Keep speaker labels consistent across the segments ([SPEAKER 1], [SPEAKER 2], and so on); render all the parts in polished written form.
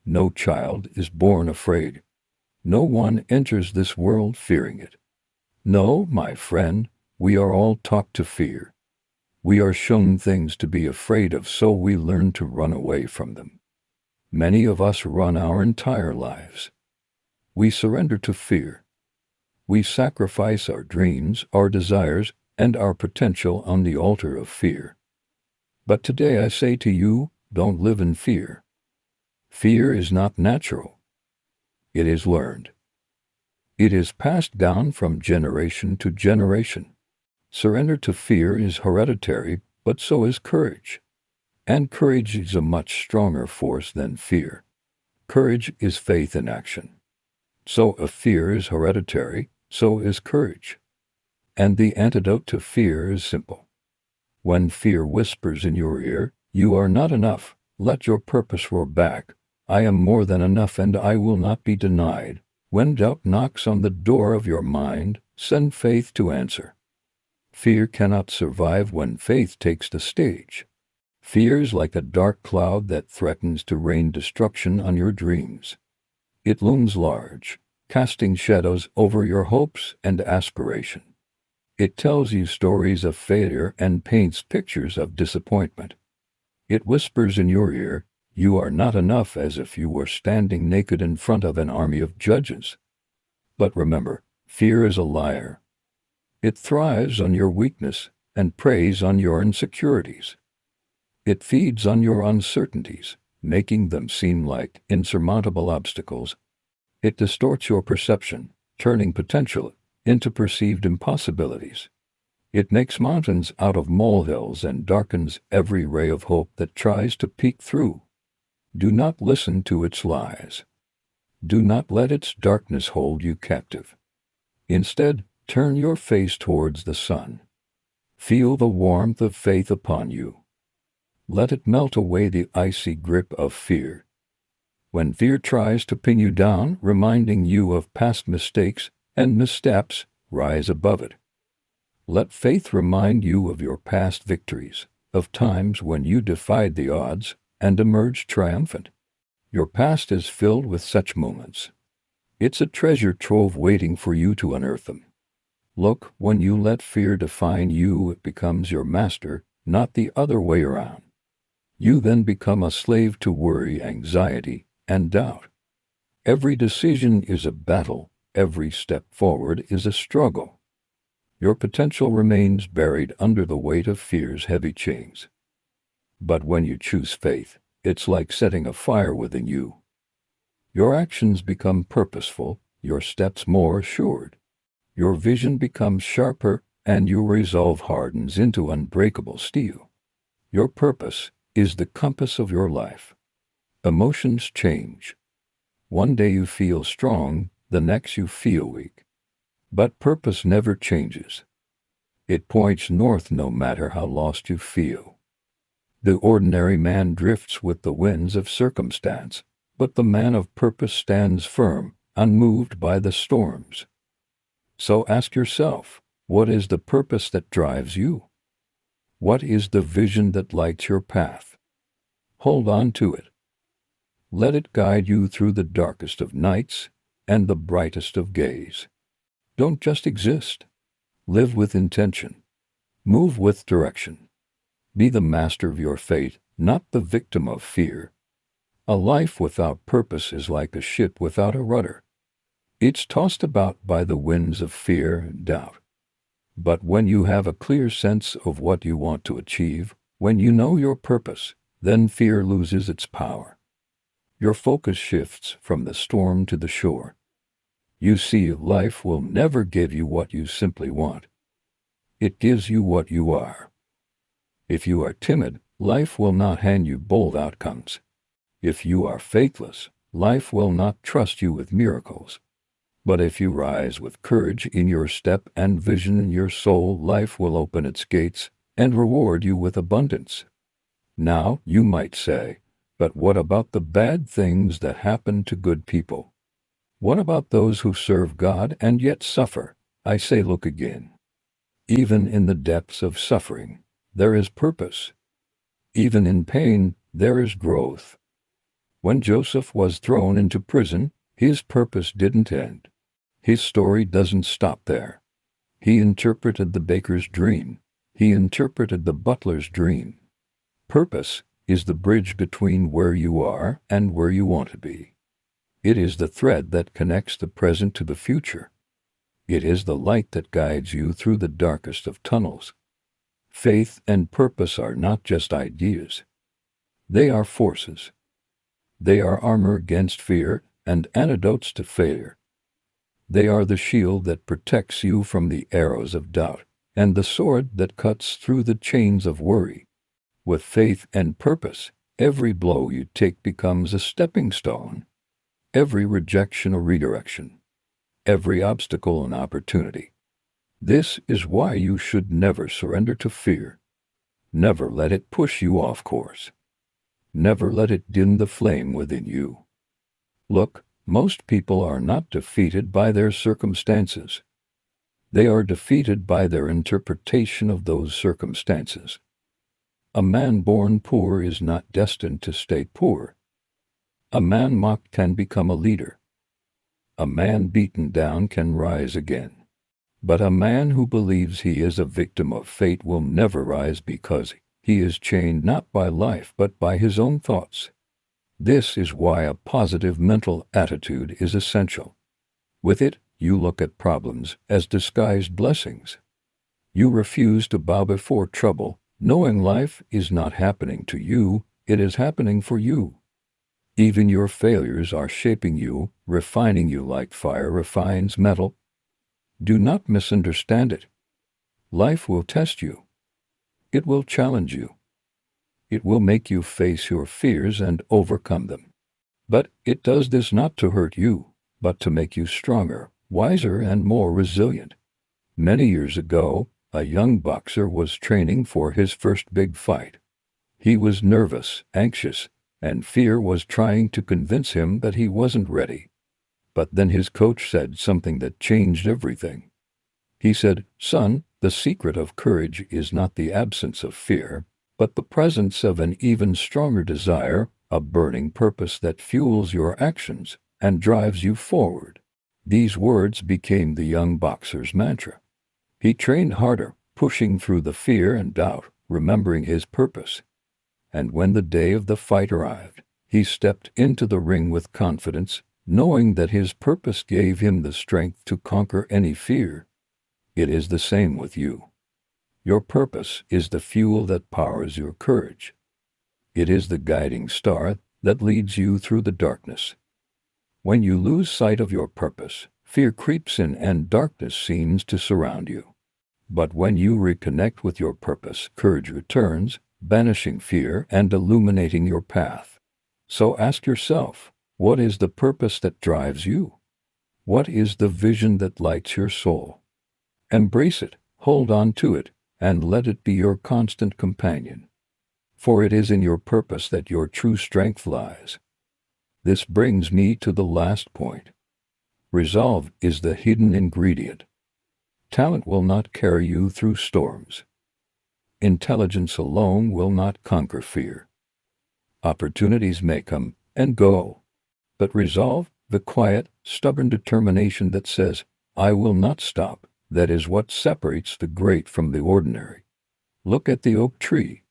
[SPEAKER 1] No child is born afraid. No one enters this world fearing it. No, my friend, we are all taught to fear. We are shown things to be afraid of, so we learn to run away from them. Many of us run our entire lives. We surrender to fear. We sacrifice our dreams, our desires, and our potential on the altar of fear. But today I say to you, don't live in fear. Fear is not natural. It is learned. It is passed down from generation to generation. Surrender to fear is hereditary, but so is courage. And courage is a much stronger force than fear. Courage is faith in action. So if fear is hereditary, so is courage. And the antidote to fear is simple. When fear whispers in your ear, "You are not enough," let your purpose roar back, "I am more than enough and I will not be denied." When doubt knocks on the door of your mind, send faith to answer. Fear cannot survive when faith takes the stage. Fear is like a dark cloud that threatens to rain destruction on your dreams. It looms large, casting shadows over your hopes and aspiration. It tells you stories of failure and paints pictures of disappointment. It whispers in your ear, "You are not enough," as if you were standing naked in front of an army of judges. But remember, fear is a liar. It thrives on your weakness and preys on your insecurities. It feeds on your uncertainties, making them seem like insurmountable obstacles. It distorts your perception, turning potential into perceived impossibilities. It makes mountains out of molehills and darkens every ray of hope that tries to peek through. Do not listen to its lies. Do not let its darkness hold you captive. Instead, turn your face towards the sun. Feel the warmth of faith upon you. Let it melt away the icy grip of fear. When fear tries to pin you down, reminding you of past mistakes and missteps, rise above it. Let faith remind you of your past victories, of times when you defied the odds and emerged triumphant. Your past is filled with such moments. It's a treasure trove waiting for you to unearth them. Look, when you let fear define you, it becomes your master, not the other way around. You then become a slave to worry, anxiety, and doubt. Every decision is a battle. Every step forward is a struggle. Your potential remains buried under the weight of fear's heavy chains. But when you choose faith, it's like setting a fire within you. Your actions become purposeful, your steps more assured. Your vision becomes sharper, and your resolve hardens into unbreakable steel. Your purpose is the compass of your life. Emotions change. One day you feel strong, the next you feel weak. But purpose never changes. It points north no matter how lost you feel. The ordinary man drifts with the winds of circumstance, but the man of purpose stands firm, unmoved by the storms. So ask yourself, what is the purpose that drives you? What is the vision that lights your path? Hold on to it. Let it guide you through the darkest of nights and the brightest of days. Don't just exist. Live with intention. Move with direction. Be the master of your fate, not the victim of fear. A life without purpose is like a ship without a rudder. It's tossed about by the winds of fear and doubt. But when you have a clear sense of what you want to achieve, when you know your purpose, then fear loses its power. Your focus shifts from the storm to the shore. You see, life will never give you what you simply want. It gives you what you are. If you are timid, life will not hand you bold outcomes. If you are faithless, life will not trust you with miracles. But if you rise with courage in your step and vision in your soul, life will open its gates and reward you with abundance. Now, you might say, but what about the bad things that happen to good people? What about those who serve God and yet suffer? I say, look again. Even in the depths of suffering, there is purpose. Even in pain, there is growth. When Joseph was thrown into prison, his purpose didn't end. His story doesn't stop there. He interpreted the baker's dream. He interpreted the butler's dream. Purpose is the bridge between where you are and where you want to be. It is the thread that connects the present to the future. It is the light that guides you through the darkest of tunnels. Faith and purpose are not just ideas. They are forces. They are armor against fear and antidotes to failure. They are the shield that protects you from the arrows of doubt and the sword that cuts through the chains of worry. With faith and purpose, every blow you take becomes a stepping stone, every rejection a redirection, every obstacle an opportunity. This is why you should never surrender to fear. Never let it push you off course. Never let it dim the flame within you. Look, most people are not defeated by their circumstances. They are defeated by their interpretation of those circumstances. A man born poor is not destined to stay poor. A man mocked can become a leader. A man beaten down can rise again. But a man who believes he is a victim of fate will never rise because he is chained not by life but by his own thoughts. This is why a positive mental attitude is essential. With it, you look at problems as disguised blessings. You refuse to bow before trouble, knowing life is not happening to you, it is happening for you. Even your failures are shaping you, refining you like fire refines metal. Do not misunderstand it. Life will test you. It will challenge you. It will make you face your fears and overcome them. But it does this not to hurt you, but to make you stronger, wiser, and more resilient. Many years ago, a young boxer was training for his first big fight. He was nervous, anxious, and fear was trying to convince him that he wasn't ready. But then his coach said something that changed everything. He said, "Son, the secret of courage is not the absence of fear, but the presence of an even stronger desire, a burning purpose that fuels your actions and drives you forward." These words became the young boxer's mantra. He trained harder, pushing through the fear and doubt, remembering his purpose. And when the day of the fight arrived, he stepped into the ring with confidence, knowing that his purpose gave him the strength to conquer any fear. It is the same with you. Your purpose is the fuel that powers your courage. It is the guiding star that leads you through the darkness. When you lose sight of your purpose, fear creeps in and darkness seems to surround you. But when you reconnect with your purpose, courage returns, banishing fear and illuminating your path. So ask yourself, what is the purpose that drives you? What is the vision that lights your soul? Embrace it, hold on to it, and let it be your constant companion. For it is in your purpose that your true strength lies. This brings me to the last point. Resolve is the hidden ingredient. Talent will not carry you through storms. Intelligence alone will not conquer fear. Opportunities may come and go, but resolve, the quiet, stubborn determination that says, "I will not stop," that is what separates the great from the ordinary. Look at the oak tree.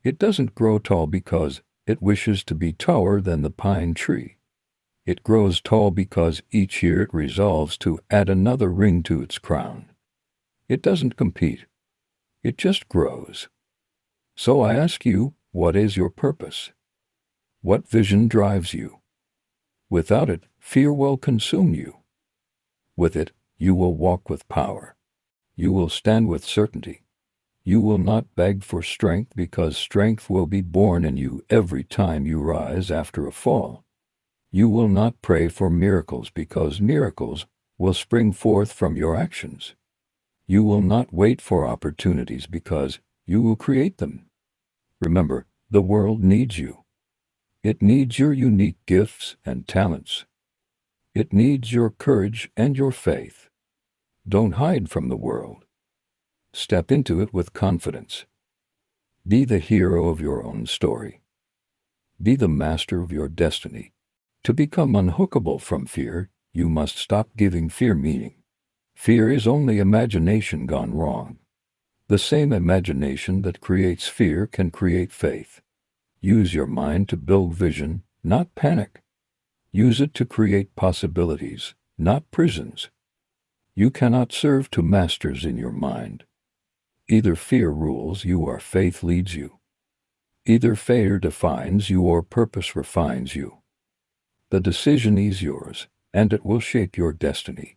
[SPEAKER 1] It doesn't grow tall because it wishes to be taller than the pine tree. It grows tall because each year it resolves to add another ring to its crown. It doesn't compete. It just grows. So I ask you, what is your purpose? What vision drives you? Without it, fear will consume you. With it, you will walk with power. You will stand with certainty. You will not beg for strength because strength will be born in you every time you rise after a fall. You will not pray for miracles because miracles will spring forth from your actions. You will not wait for opportunities because you will create them. Remember, the world needs you. It needs your unique gifts and talents. It needs your courage and your faith. Don't hide from the world. Step into it with confidence. Be the hero of your own story. Be the master of your destiny. To become unhookable from fear, you must stop giving fear meaning. Fear is only imagination gone wrong. The same imagination that creates fear can create faith. Use your mind to build vision, not panic. Use it to create possibilities, not prisons. You cannot serve two masters in your mind. Either fear rules you or faith leads you. Either fear defines you or purpose refines you. The decision is yours, and it will shape your destiny.